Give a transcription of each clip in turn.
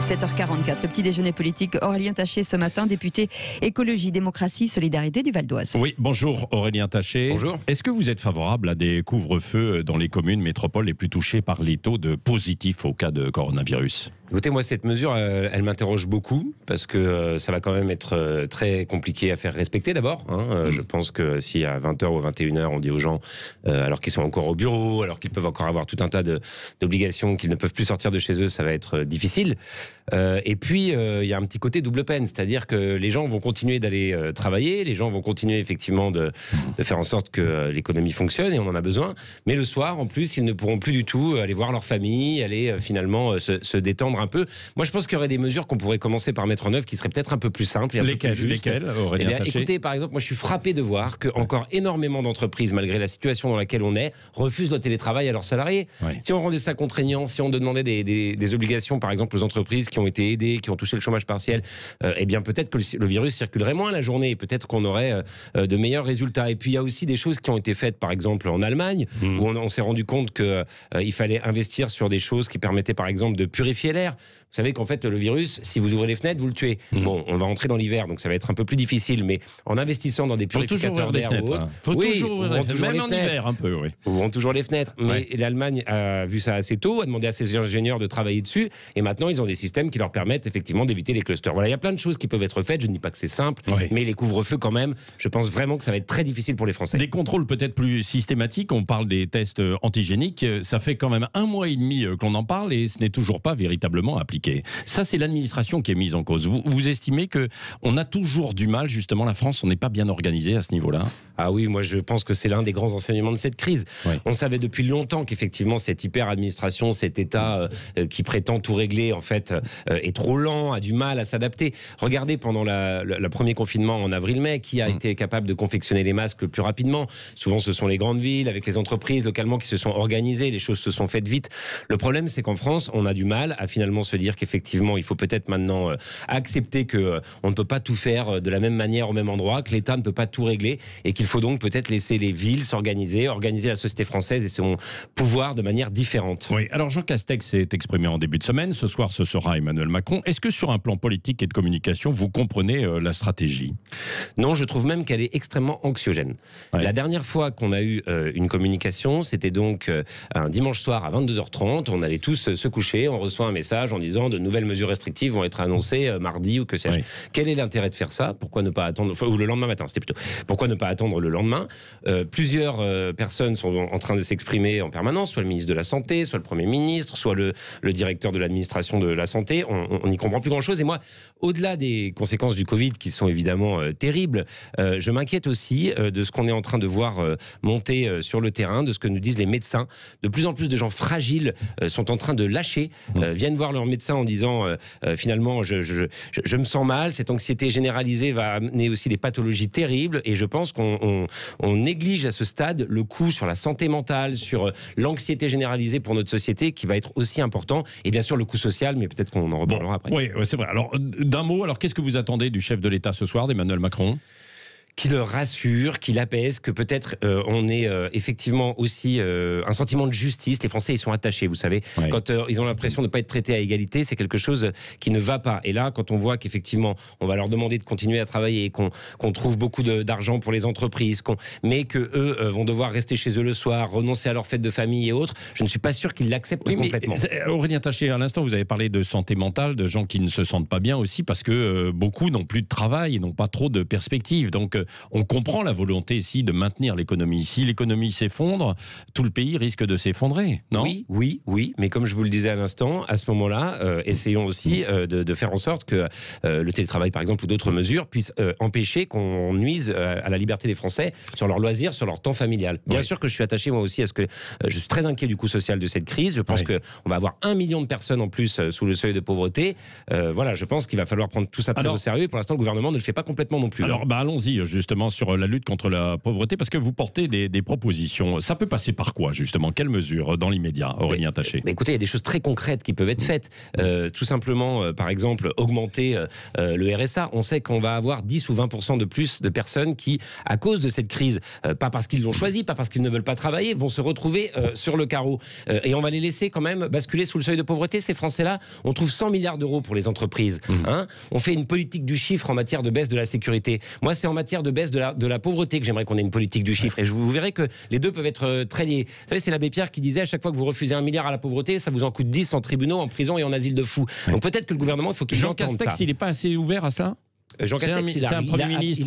7h44, le petit déjeuner politique. Aurélien Taché ce matin, député Écologie, Démocratie, Solidarité du Val d'Oise. Oui, bonjour Aurélien Taché. Bonjour. Est-ce que vous êtes favorable à des couvre-feux dans les communes métropoles les plus touchées par les taux de positifs au cas de coronavirus ? Écoutez, moi, cette mesure, elle m'interroge beaucoup parce que ça va quand même être très compliqué à faire respecter d'abord. Je pense que si à 20h ou 21h, on dit aux gens, alors qu'ils sont encore au bureau, alors qu'ils peuvent encore avoir tout un tas d'obligations, qu'ils ne peuvent plus sortir de chez eux, ça va être difficile. Et puis, il y a un petit côté double peine, c'est-à-dire que les gens vont continuer d'aller travailler, les gens vont continuer effectivement de faire en sorte que l'économie fonctionne et on en a besoin. Mais le soir, en plus, ils ne pourront plus du tout aller voir leur famille, aller finalement se détendre un peu. Moi, je pense qu'il y aurait des mesures qu'on pourrait commencer par mettre en œuvre qui seraient peut-être un peu plus simples et un peu plus justes. Lesquelles, Aurélien Taché ? Écoutez, par exemple, moi, je suis frappé de voir que encore énormément d'entreprises, malgré la situation dans laquelle on est, refusent le télétravail à leurs salariés. Ouais. Si on rendait ça contraignant, si on demandait des obligations, par exemple, aux entreprises qui ont été aidées, qui ont touché le chômage partiel, eh bien, peut-être que le virus circulerait moins la journée et peut-être qu'on aurait de meilleurs résultats. Et puis, il y a aussi des choses qui ont été faites, par exemple, en Allemagne, où on s'est rendu compte qu'il fallait investir sur des choses qui permettaient, par exemple, de purifier l'air. Vous savez qu'en fait, le virus, si vous ouvrez les fenêtres, vous le tuez. Bon, on va entrer dans l'hiver, donc ça va être un peu plus difficile, mais en investissant dans des purificateurs d'air ou autres... Faut toujours ouvrir les fenêtres, même en hiver un peu, oui. Ouvrons toujours les fenêtres. Mais l'Allemagne a vu ça assez tôt, a demandé à ses ingénieurs de travailler dessus, et maintenant, ils ont des systèmes qui leur permettent effectivement d'éviter les clusters. Voilà, il y a plein de choses qui peuvent être faites, je ne dis pas que c'est simple, mais les couvre-feux quand même, je pense vraiment que ça va être très difficile pour les Français. Des contrôles peut-être plus systématiques, on parle des tests antigéniques, ça fait quand même 1 mois et demi qu'on en parle et ce n'est toujours pas véritablement appliqué. Ça, c'est l'administration qui est mise en cause. Vous estimez qu'on a toujours du mal, justement, la France, on n'est pas bien organisé à ce niveau-là ? Ah oui, moi je pense que c'est l'un des grands enseignements de cette crise. On savait depuis longtemps qu'effectivement cette hyper-administration, cet État qui prétend tout régler, en fait, est trop lent, a du mal à s'adapter. Regardez pendant le premier confinement en avril-mai, qui a été capable de confectionner les masques le plus rapidement. Souvent ce sont les grandes villes, avec les entreprises localement qui se sont organisées, les choses se sont faites vite. Le problème c'est qu'en France, on a du mal à finalement se dire qu'effectivement il faut peut-être maintenant accepter qu'on ne peut pas tout faire de la même manière au même endroit, que l'État ne peut pas tout régler et qu'il faut donc peut-être laisser les villes s'organiser, organiser la société française et son pouvoir de manière différente. Oui, alors Jean Castex s'est exprimé en début de semaine, ce soir ce sera Emmanuel Macron. Est-ce que sur un plan politique et de communication, vous comprenez la stratégie ? Non, je trouve même qu'elle est extrêmement anxiogène. La dernière fois qu'on a eu une communication, c'était donc un dimanche soir à 22h30, on allait tous se coucher, on reçoit un message en disant de nouvelles mesures restrictives vont être annoncées mardi ou que sais-je. Quel est l'intérêt de faire ça ? Pourquoi ne pas attendre, ou le lendemain matin, c'était plutôt. Pourquoi ne pas attendre le lendemain ? Plusieurs personnes sont en train de s'exprimer en permanence, soit le ministre de la Santé, soit le Premier ministre, soit le directeur de l'administration de la Santé. On n'y comprend plus grand-chose. Et moi, au-delà des conséquences du Covid, qui sont évidemment terribles, je m'inquiète aussi de ce qu'on est en train de voir monter sur le terrain, de ce que nous disent les médecins. De plus en plus de gens fragiles sont en train de lâcher, viennent voir leur médecin en disant finalement je me sens mal, cette anxiété généralisée va amener aussi des pathologies terribles et je pense qu'on néglige à ce stade le coût sur la santé mentale, sur l'anxiété généralisée pour notre société qui va être aussi important et bien sûr le coût social, mais peut-être qu'on en reparlera après. Oui, c'est vrai. Alors d'un mot, alors qu'est-ce que vous attendez du chef de l'État ce soir, d'Emmanuel Macron ? Qui le rassure, qui l'apaise, que peut-être on ait effectivement aussi un sentiment de justice. Les Français, ils sont attachés, vous savez. Quand ils ont l'impression de ne pas être traités à égalité, c'est quelque chose qui ne va pas. Et là, quand on voit qu'effectivement, on va leur demander de continuer à travailler, qu'on trouve beaucoup d'argent pour les entreprises, mais qu'eux vont devoir rester chez eux le soir, renoncer à leur fête de famille et autres, je ne suis pas sûr qu'ils l'acceptent complètement. Aurélien Taché, à l'instant, vous avez parlé de santé mentale, de gens qui ne se sentent pas bien aussi, parce que beaucoup n'ont plus de travail et n'ont pas trop de perspectives. Donc, on comprend la volonté ici de maintenir l'économie. Si l'économie s'effondre, tout le pays risque de s'effondrer, non ? Oui, mais comme je vous le disais à l'instant, à ce moment-là, essayons aussi de faire en sorte que le télétravail, par exemple, ou d'autres mesures puissent empêcher qu'on nuise à la liberté des Français sur leurs loisirs, sur leur temps familial. Bien sûr que je suis attaché moi aussi à ce que je suis très inquiet du coût social de cette crise. Je pense qu'on va avoir 1 million de personnes en plus sous le seuil de pauvreté. Voilà, je pense qu'il va falloir prendre tout ça très au sérieux. Pour l'instant, le gouvernement ne le fait pas complètement non plus. Alors, allons-y. justement sur la lutte contre la pauvreté, parce que vous portez des propositions. Ça peut passer par quoi, justement? Quelles mesures dans l'immédiat, Aurélien Taché? Écoutez, il y a des choses très concrètes qui peuvent être faites. Tout simplement, par exemple, augmenter le RSA. On sait qu'on va avoir 10 ou 20% de plus de personnes qui, à cause de cette crise, pas parce qu'ils l'ont choisi, pas parce qu'ils ne veulent pas travailler, vont se retrouver sur le carreau. Et on va les laisser quand même basculer sous le seuil de pauvreté. Ces Français-là, on trouve 100 milliards d'euros pour les entreprises. Hein, on fait une politique du chiffre en matière de baisse de la sécurité. Moi, c'est en matière de baisse de la pauvreté que j'aimerais qu'on ait une politique du chiffre. Et vous verrez que les deux peuvent être très liés. Vous savez, c'est l'abbé Pierre qui disait à chaque fois que vous refusez 1 milliard à la pauvreté, ça vous en coûte 10 en tribunaux, en prison et en asile de fous. Donc peut-être que le gouvernement, il faut qu'il entende ça. Jean Castex, il n'est pas assez ouvert à ça? Jean Castex, c'est un Premier ministre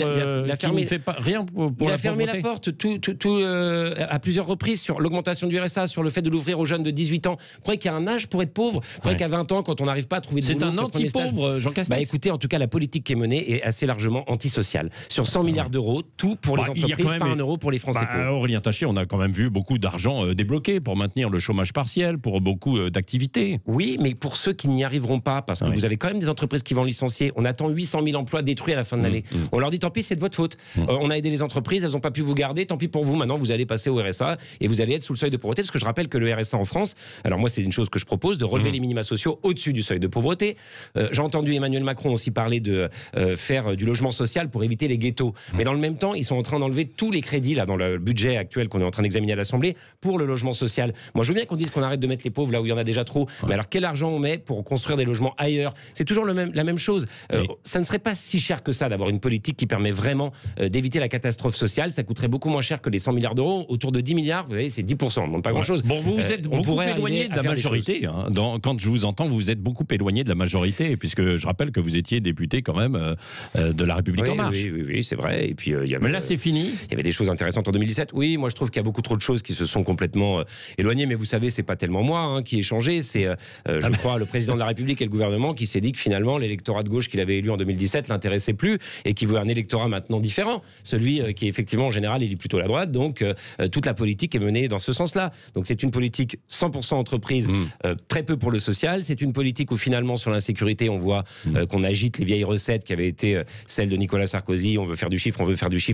qui ne fait pas rien pour il la a fermé pauvreté. la porte à plusieurs reprises sur l'augmentation du RSA, sur le fait de l'ouvrir aux jeunes de 18 ans. Vous croyez qu'il y a un âge pour être pauvre? Vous croyez qu'à 20 ans, quand on n'arrive pas à trouver de boulot... C'est un anti-pauvre, Jean Castex? Écoutez, en tout cas, la politique qui est menée est assez largement antisociale. Sur 100 milliards d'euros, tout pour les entreprises, pas 1 euro pour les Français pauvres. Aurélien Taché, on a quand même vu beaucoup d'argent débloqué pour maintenir le chômage partiel, pour beaucoup d'activités. Oui, mais pour ceux qui n'y arriveront pas, parce que vous avez quand même des entreprises qui vont licencier, on attend 800 000 emplois détruits à la fin de l'année. On leur dit tant pis, c'est de votre faute. On a aidé les entreprises, elles n'ont pas pu vous garder, tant pis pour vous. Maintenant, vous allez passer au RSA et vous allez être sous le seuil de pauvreté. Parce que je rappelle que le RSA en France, alors moi, c'est une chose que je propose, de relever les minima sociaux au-dessus du seuil de pauvreté. J'ai entendu Emmanuel Macron aussi parler de faire du logement social pour éviter les ghettos. Mais dans le même temps, ils sont en train d'enlever tous les crédits là dans le budget actuel qu'on est en train d'examiner à l'Assemblée pour le logement social. Moi, je veux bien qu'on dise qu'on arrête de mettre les pauvres là où il y en a déjà trop. Mais alors, quel argent on met pour construire des logements ailleurs? C'est toujours la même chose. Ça ne serait pas si cher que ça d'avoir une politique qui permet vraiment d'éviter la catastrophe sociale. Ça coûterait beaucoup moins cher que les 100 milliards d'euros. Autour de 10 milliards, vous voyez, c'est 10%. Donc pas grand-chose. Bon, vous êtes beaucoup éloigné de la majorité. Quand je vous entends, vous êtes beaucoup éloigné de la majorité, puisque je rappelle que vous étiez député quand même de La République En Marche. Oui, c'est vrai. Et puis, mais là, c'est fini. Il y avait des choses intéressantes en 2017. Oui, moi, je trouve qu'il y a beaucoup trop de choses qui se sont complètement éloignées. Mais vous savez, c'est pas tellement moi qui ai changé. C'est, je crois, le président de la République et le gouvernement qui s'est dit que finalement, l'électorat de gauche qu'il avait élu en 2017 l'intéressait plus et qui veut un électorat maintenant différent. Celui qui, effectivement, en général, il est plutôt à la droite. Donc, toute la politique est menée dans ce sens-là. Donc, c'est une politique 100% entreprise, très peu pour le social. C'est une politique où, finalement, sur l'insécurité, on voit qu'on agite les vieilles recettes qui avaient été celles de Nicolas Sarkozy. On veut faire du chiffre,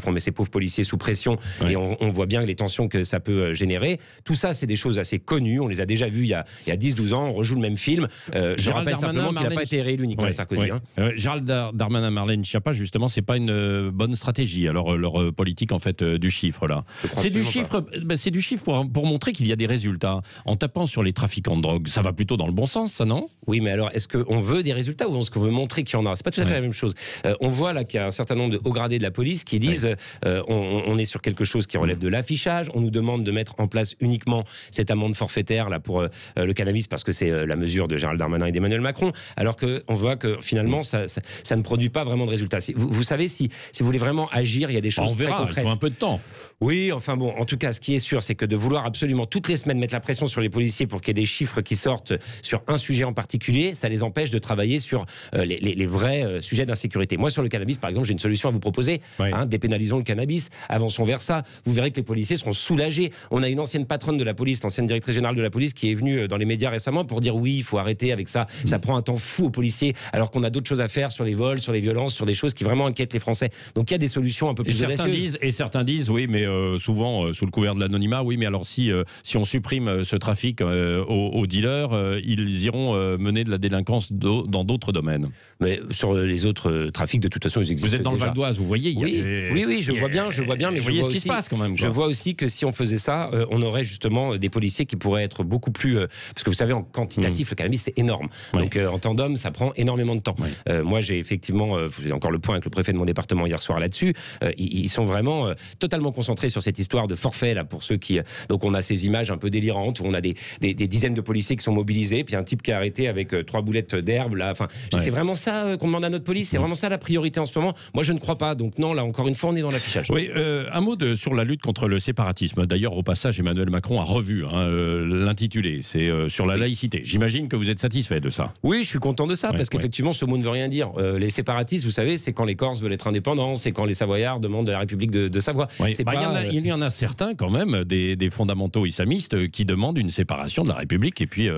on met ces pauvres policiers sous pression et on voit bien les tensions que ça peut générer. Tout ça, c'est des choses assez connues. On les a déjà vues il y a 10-12 ans. On rejoue le même film. Je rappelle simplement qu'il n'a pas été réélu, Nicolas Sarkozy. Gérald Darmanin, Marlène Schiappa, justement, c'est pas une bonne stratégie. Alors, leur politique, en fait, du chiffre, là. C'est du chiffre, c'est du chiffre pour montrer qu'il y a des résultats. En tapant sur les trafiquants de drogue, ça va plutôt dans le bon sens, ça, non? Oui, mais alors, est-ce qu'on veut des résultats ou est-ce qu'on veut montrer qu'il y en a? C'est pas tout à fait la même chose. On voit là qu'il y a un certain nombre de hauts gradés de la police qui disent on est sur quelque chose qui relève de l'affichage. On nous demande de mettre en place uniquement cette amende forfaitaire là pour le cannabis parce que c'est la mesure de Gérald Darmanin et d'Emmanuel Macron. Alors qu'on voit que finalement, ça ne produit pas vraiment de résultats. Vous savez, si vous voulez vraiment agir, il y a des choses très concrètes. Il faut un peu de temps. Oui, enfin bon, en tout cas, ce qui est sûr, c'est que de vouloir absolument toutes les semaines mettre la pression sur les policiers pour qu'il y ait des chiffres qui sortent sur un sujet en particulier, ça les empêche de travailler sur les vrais sujets d'insécurité. Moi, sur le cannabis, par exemple, j'ai une solution à vous proposer. Dépénalisons le cannabis, avançons vers ça. Vous verrez que les policiers seront soulagés. On a une ancienne patronne de la police, l'ancienne directrice générale de la police, qui est venue dans les médias récemment pour dire oui, il faut arrêter avec ça. Ça prend un temps fou aux policiers, alors qu'on a d'autres choses à faire sur les vols, sur les violences, sur des choses qui vraiment inquiètent les Français. Donc il y a des solutions un peu plus audacieuses. Certains disent, oui, mais souvent sous le couvert de l'anonymat, oui, mais alors si on supprime ce trafic aux dealers, ils iront mener de la délinquance dans d'autres domaines. Mais sur les autres trafics, de toute façon, ils existent. Vous êtes dans déjà. le Val d'Oise, vous voyez. Oui, je vois bien, mais vous voyez ce qui se passe quand même. Je vois aussi que si on faisait ça, on aurait justement des policiers qui pourraient être beaucoup plus, parce que vous savez, en quantitatif, le cannabis c'est énorme. Donc en temps d'homme, ça prend énormément de temps. Moi, j'ai effectivement, j'ai encore le point avec le préfet de mon département hier soir là-dessus. Ils sont vraiment totalement concentrés sur cette histoire de forfait là pour ceux qui. Donc on a ces images un peu délirantes où on a des dizaines de policiers qui sont mobilisés, puis un type qui est arrêté avec 3 boulettes d'herbe là. Enfin, c'est vraiment ça qu'on demande à notre police. C'est vraiment ça la priorité en ce moment. Moi, je ne crois pas. Donc non, là encore une fois, on est dans l'affichage. Oui, un mot sur la lutte contre le séparatisme. D'ailleurs, au passage, Emmanuel Macron a revu l'intitulé. C'est sur la laïcité. J'imagine que vous êtes satisfait de ça. Oui, je suis content de ça parce qu'effectivement, ce mot ne veut rien dire. Les séparatistes séparatiste, vous savez, c'est quand les Corses veulent être indépendants, c'est quand les Savoyards demandent la République de Savoie. Oui. C'est pas, il y en a certains quand même, des fondamentaux islamistes qui demandent une séparation de la République et puis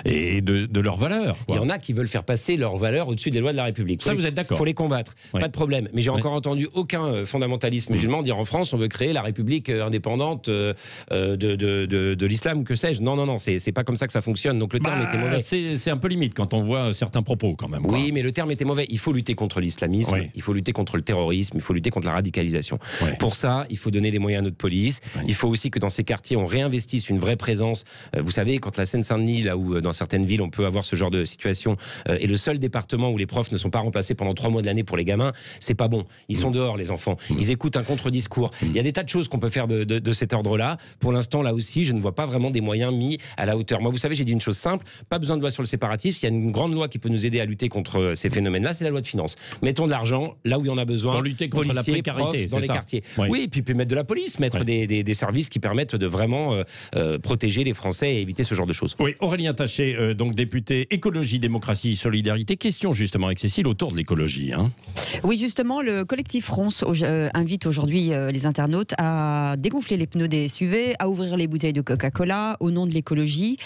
et de leurs valeurs. Il y en a qui veulent faire passer leurs valeurs au-dessus des lois de la République. Ça, vous êtes d'accord? Il faut les combattre, pas de problème. Mais j'ai encore entendu aucun fondamentaliste musulman dire en France on veut créer la République indépendante de l'islam, que sais-je. Non, c'est pas comme ça que ça fonctionne. Donc le terme était mauvais. C'est un peu limite quand on voit certains propos quand même. Oui, mais le terme était mauvais. Il faut lutter contre l'islamisme, il faut lutter contre le terrorisme, il faut lutter contre la radicalisation. Pour ça, il faut donner des moyens à notre police. Il faut aussi que dans ces quartiers, on réinvestisse une vraie présence. Vous savez, quand la Seine-Saint-Denis, là où dans certaines villes, on peut avoir ce genre de situation, est le seul département où les profs ne sont pas remplacés pendant 3 mois de l'année pour les gamins, c'est pas bon. Ils sont dehors, les enfants. Ils écoutent un contre-discours. Il y a des tas de choses qu'on peut faire de cet ordre-là. Pour l'instant, là aussi, je ne vois pas vraiment des moyens mis à la hauteur. Moi, vous savez, j'ai dit une chose simple, pas besoin de loi sur le séparatisme. Il y a une grande loi qui peut nous aider à lutter contre ces phénomènes-là, c'est la loi de finances. Mettons de l'argent là où il y en a besoin. Pour lutter contre la précarité, dans les quartiers. Oui. Oui, et puis mettre de la police, mettre des services qui permettent de vraiment protéger les Français et éviter ce genre de choses. Oui, Aurélien Taché, donc député Écologie, Démocratie, Solidarité. Question justement avec Cécile autour de l'écologie. Oui, justement, le collectif Ronce invite aujourd'hui les internautes à dégonfler les pneus des SUV, à ouvrir les bouteilles de Coca-Cola au nom de l'écologie.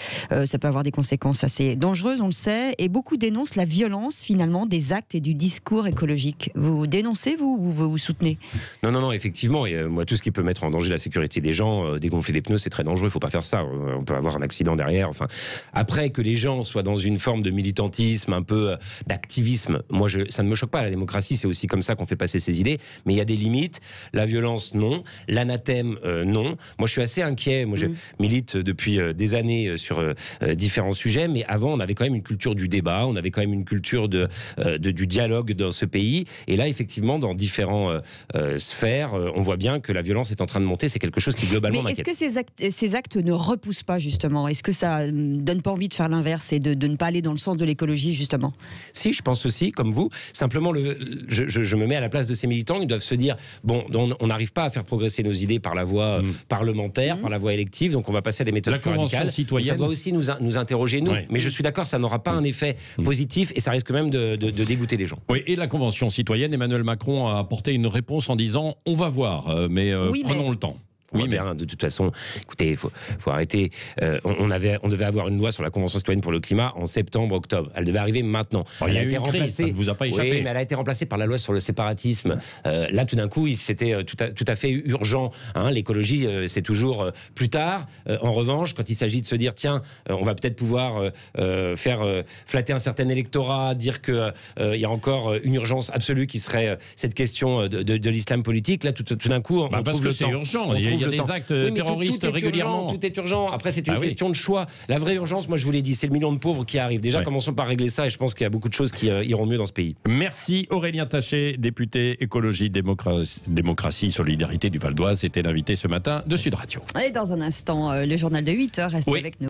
Ça peut avoir des conséquences assez dangereuses, on le sait, et beaucoup dénoncent la violence finalement des actes et du discours écologique. Vous dénoncez, vous, ou vous soutenez? Non, effectivement. Et, moi, tout ce qui peut mettre en danger la sécurité des gens, dégonfler des pneus, c'est très dangereux. Il ne faut pas faire ça. On peut avoir un accident derrière. Enfin, après, que les gens soient dans une forme de militantisme, un peu d'activisme, moi, ça ne me choque pas. La démocratie, c'est aussi comme ça qu'on fait passer ses idées. Mais il y a des limites. La violence, non. L'anathème, non. Moi, je suis assez inquiet. Moi, je milite depuis des années sur différents sujets. Mais avant, on avait quand même une culture du débat. On avait quand même une culture du dialogue dans ce pays. Et là, effectivement, dans différentes sphères, on voit bien que la violence est en train de monter. C'est quelque chose qui globalement m'inquiète. Mais est-ce que ces actes ne repoussent pas justement? Est-ce que ça donne pas envie de faire l'inverse et de ne pas aller dans le sens de l'écologie justement? Si, je pense aussi, comme vous. Simplement, je me mets à la place de ces militants. Ils doivent se dire, bon, on n'arrive pas à faire progresser nos idées par la voie parlementaire, par la voie élective, donc on va passer à des méthodes plus radicales. Ça doit aussi nous interroger, nous. Mais je suis d'accord, ça n'aura pas un effet positif et ça risque même de dégoûter les gens. Oui, et la Convention citoyenne, Emmanuel Macron a apporté une réponse en disant on va voir, mais prenons le temps. Oui, mais de toute façon, écoutez, il faut arrêter. On devait avoir une loi sur la Convention citoyenne pour le climat en septembre, octobre. Elle devait arriver maintenant. Elle a été remplacée. Ça ne vous a pas échappé. Oui, mais elle a été remplacée par la loi sur le séparatisme. Là, tout d'un coup, c'était tout à fait urgent. L'écologie, c'est toujours plus tard. En revanche, quand il s'agit de se dire, tiens, on va peut-être pouvoir faire flatter un certain électorat, dire qu'il y a encore une urgence absolue qui serait cette question de l'islam politique, là, tout d'un coup, on parce trouve que le c'est temps. urgent. Il y a des actes terroristes régulièrement. Tout est urgent. Après, c'est une question de choix. La vraie urgence, moi, je vous l'ai dit, c'est le million de pauvres qui arrive. Déjà, commençons par régler ça et je pense qu'il y a beaucoup de choses qui iront mieux dans ce pays. Merci Aurélien Taché, député Écologie, Démocratie, Solidarité du Val d'Oise. C'était l'invité ce matin de Sud Radio. Et dans un instant, le journal de 8h reste avec nous.